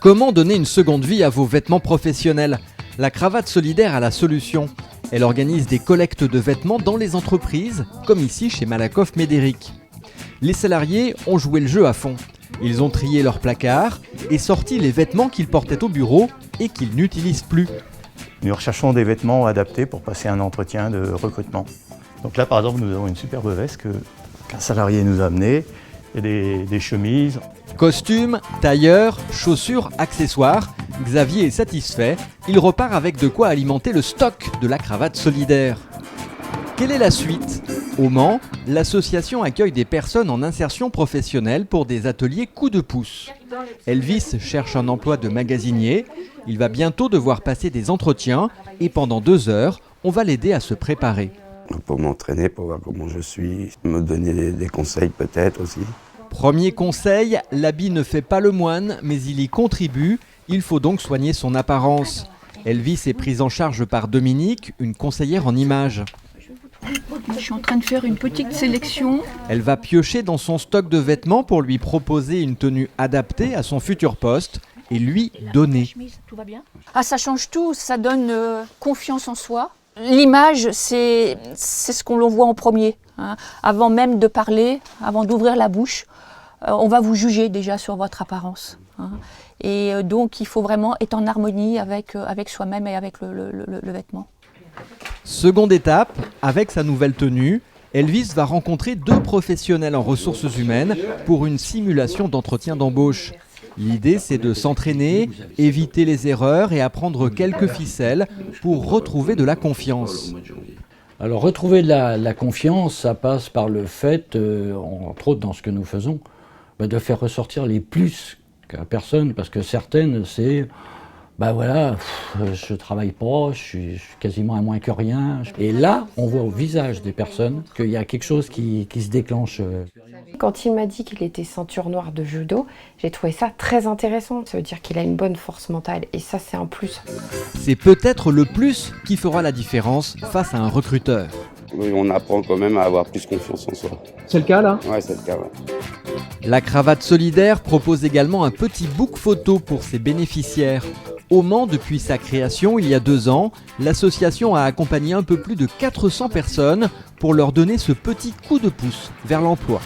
Comment donner une seconde vie à vos vêtements professionnels ? La Cravate Solidaire a la solution. Elle organise des collectes de vêtements dans les entreprises, comme ici chez Malakoff Médéric. Les salariés ont joué le jeu à fond. Ils ont trié leurs placards et sorti les vêtements qu'ils portaient au bureau et qu'ils n'utilisent plus. Nous recherchons des vêtements adaptés pour passer un entretien de recrutement. Donc là, par exemple, nous avons une superbe veste qu'un salarié nous a amenée, et des chemises. Costumes, tailleurs, chaussures, accessoires, Xavier est satisfait. Il repart avec de quoi alimenter le stock de la Cravate Solidaire. Quelle est la suite ? Au Mans, l'association accueille des personnes en insertion professionnelle pour des ateliers coup de pouce. Elvis cherche un emploi de magasinier. Il va bientôt devoir passer des entretiens et pendant 2 heures, on va l'aider à se préparer. Pour m'entraîner, pour voir comment je suis, me donner des conseils peut-être aussi. Premier conseil, l'habit ne fait pas le moine, mais il y contribue. Il faut donc soigner son apparence. Elvis est prise en charge par Dominique, une conseillère en images. Je suis en train de faire une petite sélection. Elle va piocher dans son stock de vêtements pour lui proposer une tenue adaptée à son futur poste et lui donner. Ah, ça change tout, ça donne confiance en soi. L'image, c'est ce qu'on voit en premier. Hein. Avant même de parler, avant d'ouvrir la bouche, on va vous juger déjà sur votre apparence. Hein. Et donc, il faut vraiment être en harmonie avec soi-même et avec le vêtement. Seconde étape, avec sa nouvelle tenue, Elvis va rencontrer 2 professionnels en ressources humaines pour une simulation d'entretien d'embauche. L'idée, c'est de s'entraîner, éviter les erreurs et apprendre quelques ficelles pour retrouver de la confiance. Alors retrouver de la confiance, ça passe par le fait, entre autres dans ce que nous faisons, de faire ressortir les plus qu'à personne, parce que certaines, c'est je travaille pas, je suis quasiment à moins que rien. Et là, on voit au visage des personnes qu'il y a quelque chose qui se déclenche. Quand il m'a dit qu'il était ceinture noire de judo, j'ai trouvé ça très intéressant. Ça veut dire qu'il a une bonne force mentale et ça, c'est un plus. C'est peut-être le plus qui fera la différence face à un recruteur. Oui, on apprend quand même à avoir plus confiance en soi. C'est le cas là ? Ouais, c'est le cas, ouais. La Cravate Solidaire propose également un petit book photo pour ses bénéficiaires. Au Mans, depuis sa création il y a 2 ans, l'association a accompagné un peu plus de 400 personnes pour leur donner ce petit coup de pouce vers l'emploi.